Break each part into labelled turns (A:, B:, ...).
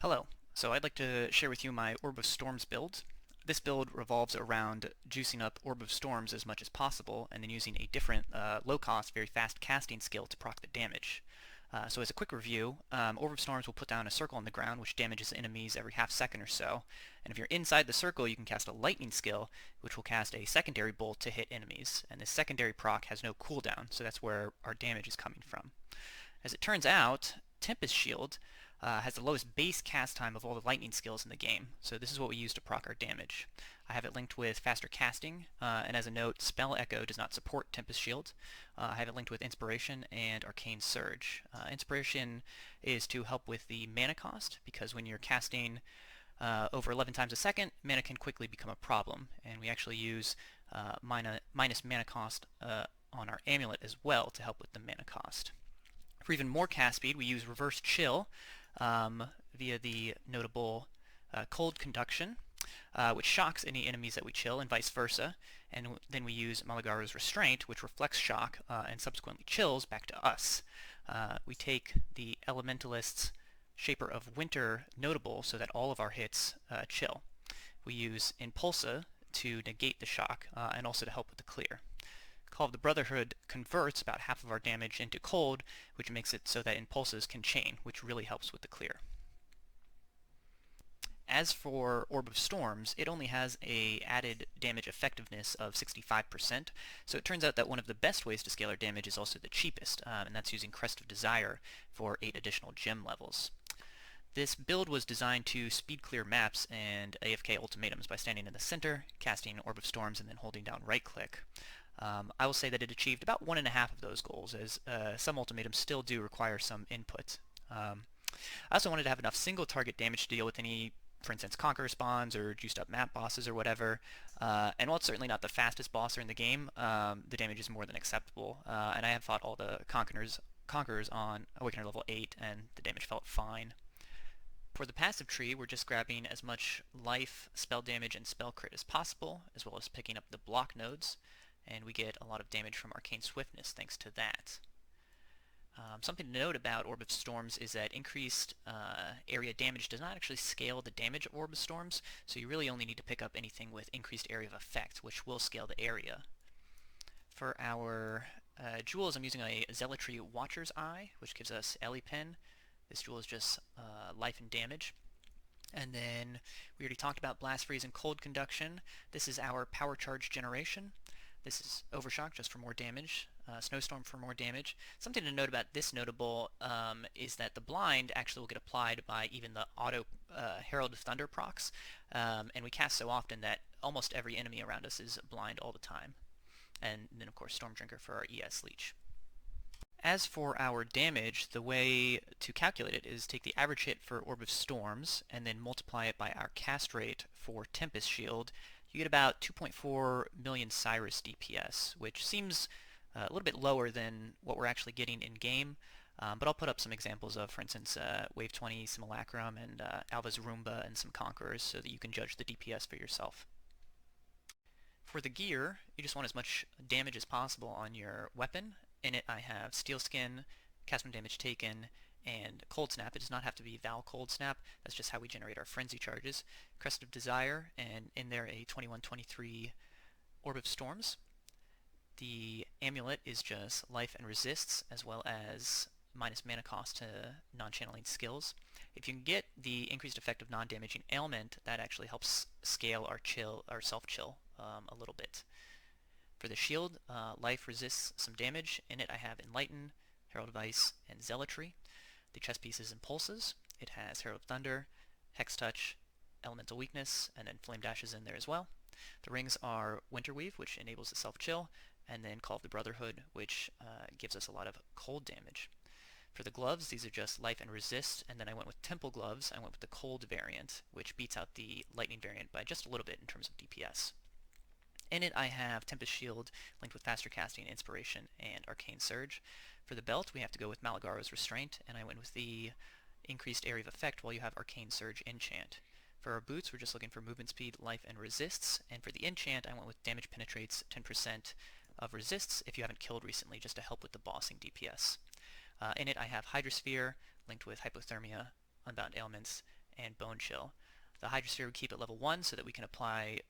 A: Hello. So I'd like to share with you my Orb of Storms build. This build revolves around juicing up Orb of Storms as much as possible and then using a different low-cost, very fast casting skill to proc the damage. So as a quick review, Orb of Storms will put down a circle on the ground which damages enemies every half second or so. And if you're inside the circle, you can cast a lightning skill which will cast a secondary bolt to hit enemies. And this secondary proc has no cooldown, so that's where our damage is coming from. As it turns out, Tempest Shield has the lowest base cast time of all the lightning skills in the game, so this is what we use to proc our damage. I have it linked with faster casting, and as a note, Spell Echo does not support Tempest Shield. I have it linked with Inspiration and Arcane Surge. Inspiration is to help with the mana cost, because when you're casting over 11 times a second, mana can quickly become a problem, and we actually use minus mana cost on our amulet as well to help with the mana cost. For even more cast speed, we use Reverse Chill via the notable Cold Conduction, which shocks any enemies that we chill, and vice versa. And then we use Malagaru's Restraint, which reflects shock and subsequently chills back to us. We take the Elementalist's Shaper of Winter notable so that all of our hits chill. We use Impulsa to negate the shock and also to help with the clear. Call of the Brotherhood converts about half of our damage into cold, which makes it so that impulses can chain, which really helps with the clear. As for Orb of Storms, it only has a added damage effectiveness of 65%, so it turns out that one of the best ways to scale our damage is also the cheapest, and that's using Crest of Desire for 8 additional gem levels. This build was designed to speed clear maps and AFK ultimatums by standing in the center, casting Orb of Storms, and then holding down right-click. I will say that it achieved about 1.5 of those goals, as some ultimatums still do require some input. I also wanted to have enough single target damage to deal with any, for instance, Conqueror spawns or juiced up map bosses or whatever. And while it's certainly not the fastest bosser in the game, the damage is more than acceptable. And I have fought all the Conquerors on Awakener level 8, and the damage felt fine. For the passive tree, we're just grabbing as much life, spell damage, and spell crit as possible, as well as picking up the block nodes, and we get a lot of damage from Arcane Swiftness thanks to that. Something to note about Orb of Storms is that increased area damage does not actually scale the damage of Orb of Storms, so you really only need to pick up anything with increased area of effect, which will scale the area. For our jewels, I'm using a Zealotry Watcher's Eye, which gives us Ellie Pen. This jewel is just life and damage. And then we already talked about Blast Freeze and Cold Conduction. This is our Power Charge generation. This is Overshock just for more damage, Snowstorm for more damage. Something to note about this notable is that the blind actually will get applied by even the auto Herald of Thunder procs, and we cast so often that almost every enemy around us is blind all the time. And then of course Storm Drinker for our ES Leech. As for our damage, the way to calculate it is take the average hit for Orb of Storms and then multiply it by our cast rate for Tempest Shield. You get about 2.4 million Cyrus DPS, which seems a little bit lower than what we're actually getting in game, but I'll put up some examples of, for instance, Wave 20 Simulacrum and Alva's Roomba and some Conquerors so that you can judge the DPS for yourself. For the gear, you just want as much damage as possible on your weapon. In it I have Steel Skin, Cast from Damage Taken, and Cold Snap. It does not have to be Val Cold Snap. That's just how we generate our Frenzy charges. Crest of Desire, and in there a 21-23 Orb of Storms. The Amulet is just Life and Resists, as well as minus mana cost to non-channeling skills. If you can get the increased effect of non-damaging ailment, that actually helps scale our self-chill a little bit. For the shield, life resists some damage. In it I have Enlighten, Herald of Ice, and Zealotry. The chest piece is Impulses. It has Herald of Thunder, Hex Touch, Elemental Weakness, and then Flame Dash is in there as well. The rings are Winterweave, which enables the self-chill, and then Call of the Brotherhood, which gives us a lot of cold damage. For the gloves, these are just Life and Resist, and then I went with Temple Gloves. I went with the Cold variant, which beats out the Lightning variant by just a little bit in terms of DPS. In it I have Tempest Shield linked with Faster Casting, Inspiration, and Arcane Surge. For the belt, we have to go with Malagaro's Restraint, and I went with the increased area of effect while you have Arcane Surge Enchant. For our boots, we're just looking for movement speed, life, and resists, and for the enchant, I went with Damage Penetrates 10% of resists if you haven't killed recently, just to help with the bossing DPS. In it I have Hydrosphere linked with Hypothermia, Unbound Ailments, and Bone Chill. The Hydrosphere we keep at level 1 so that we can apply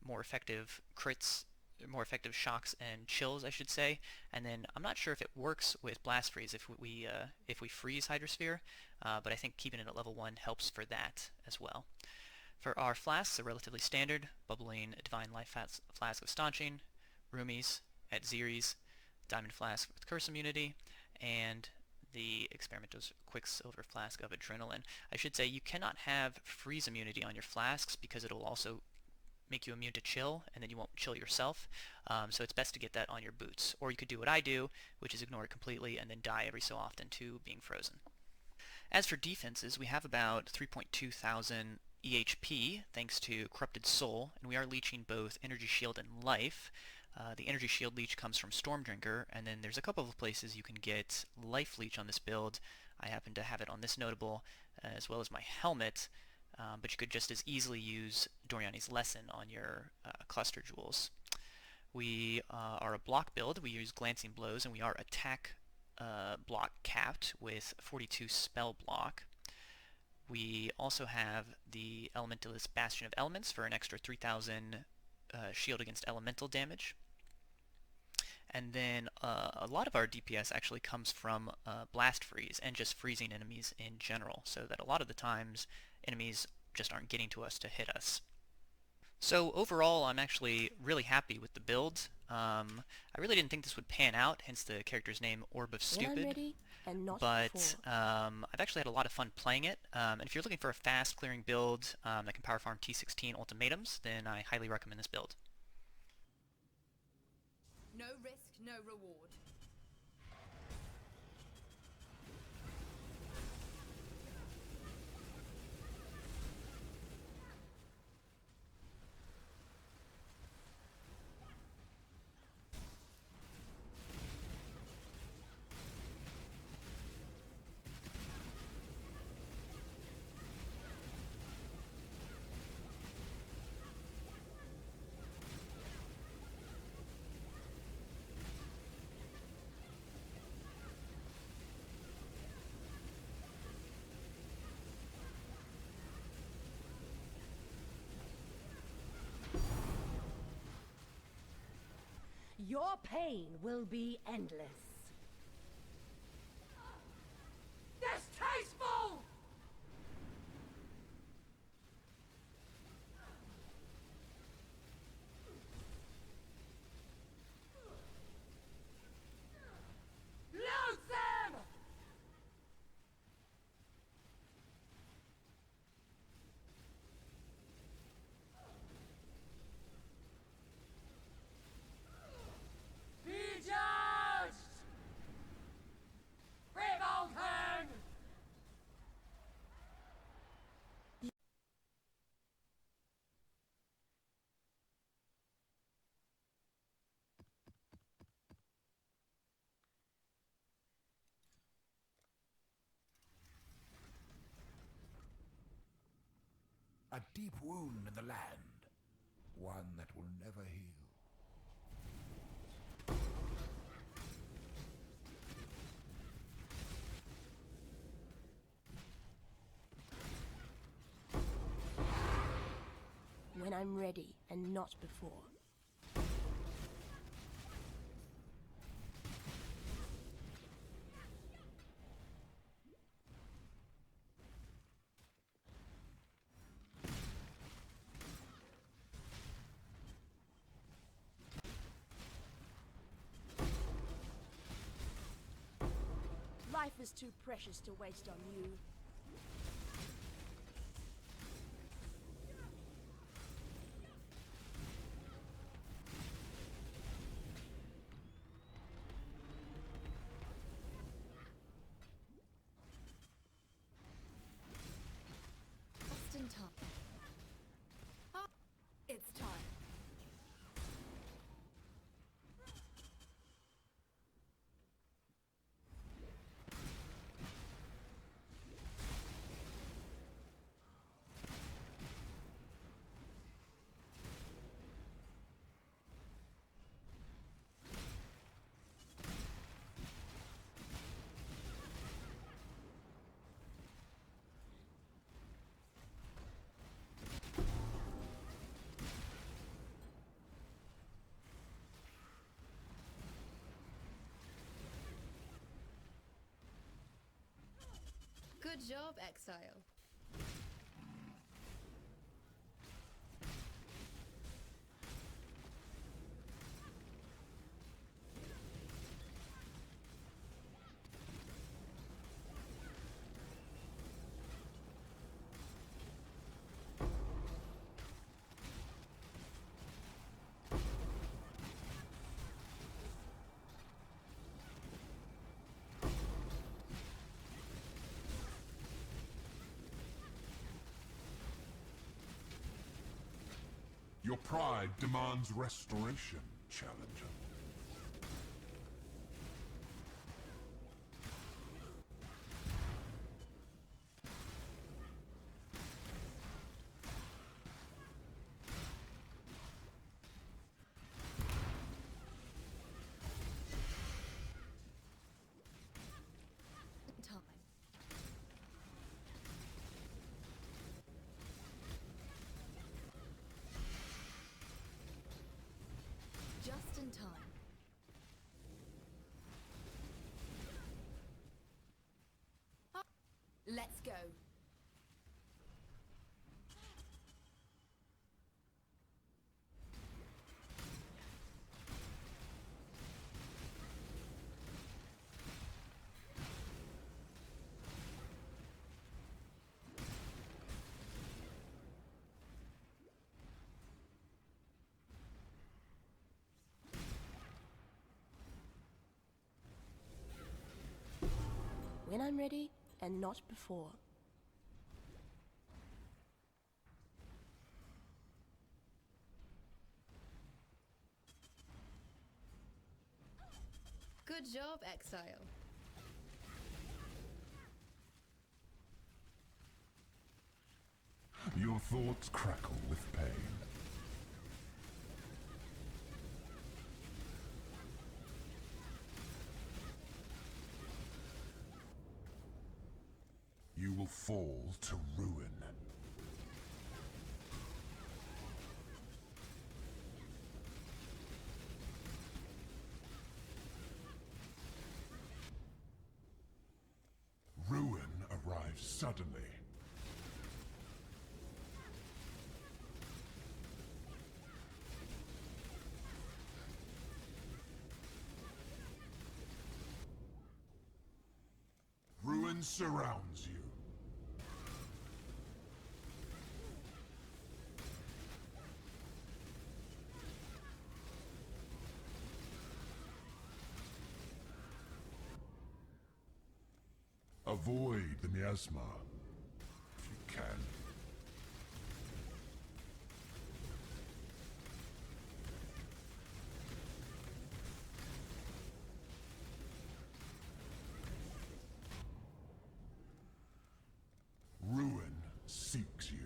A: more effective crits, more effective shocks and chills, I should say. And then I'm not sure if it works with Blast Freeze if we freeze Hydrosphere, but I think keeping it at level 1 helps for that as well. For our flasks, they're relatively standard: Bubbling Divine Life Flask of Staunching, Roomies at Xeres, Diamond Flask with Curse Immunity, and the Experimento's Quicksilver Flask of Adrenaline. I should say you cannot have freeze immunity on your flasks because it'll also make you immune to chill, and then you won't chill yourself. So it's best to get that on your boots. Or you could do what I do, which is ignore it completely and then die every so often to being frozen. As for defenses, we have about 3.2 thousand EHP thanks to Corrupted Soul, and we are leeching both Energy Shield and Life. The Energy Shield leech comes from Stormdrinker, and then there's a couple of places you can get Life Leech on this build. I happen to have it on this notable, as well as my helmet, but you could just as easily use Doriani's Lesson on your cluster jewels. We are a block build. We use Glancing Blows, and we are attack block capped with 42 spell block. We also have the Elementalist Bastion of Elements for an extra 3,000 shield against elemental damage. And then a lot of our DPS actually comes from Blast Freeze and just freezing enemies in general, so that a lot of the times enemies just aren't getting to us to hit us. So overall, I'm actually really happy with the build. I really didn't think this would pan out, hence the character's name, Orb of Stupid. But I've actually had a lot of fun playing it. And if you're looking for a fast clearing build that can power farm T16 ultimatums, then I highly recommend this build.
B: No risk, no reward.
C: Your pain will be endless.
B: Distasteful! Loathsome! Be judged! Revolting!
D: A deep wound in the land, one that will never heal.
C: When I'm ready and not before. Life is too precious to waste on you.
B: Just in time. It's time.
E: Good job, Exile.
D: Your pride demands restoration, challenger.
B: Time. Just in time. Let's go.
C: When I'm ready, and not before.
E: Good job, Exile.
D: Your thoughts crackle with pain. You will fall to ruin. Ruin arrives suddenly. Ruin surrounds you. Avoid the miasma, if you can. Ruin seeks you.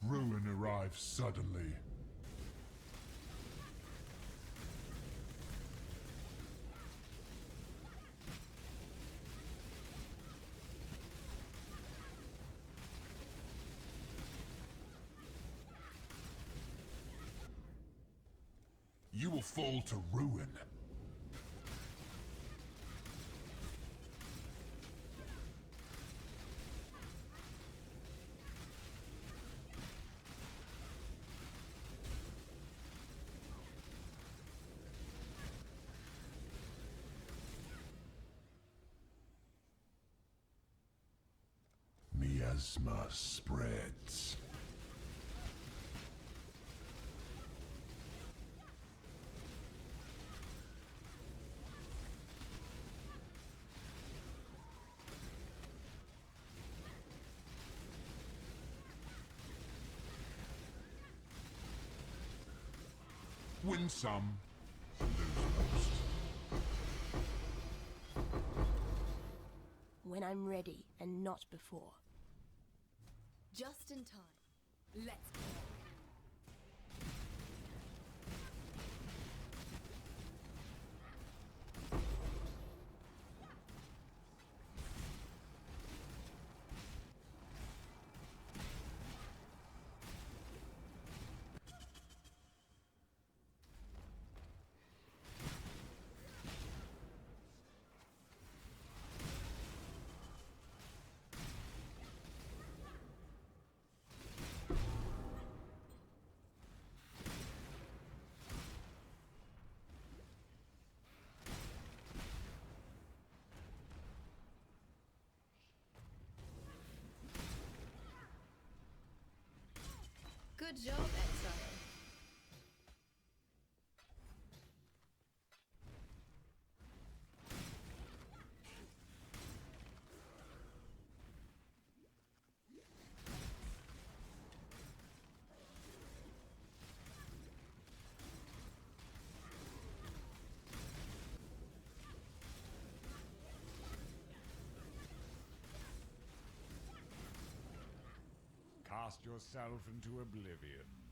D: Ruin arrives suddenly. You will fall to ruin. Miasma spreads. Win some, lose most.
C: When I'm ready, and not before.
B: Just in time. Let's go.
E: Good job, Exile.
D: Cast yourself into oblivion.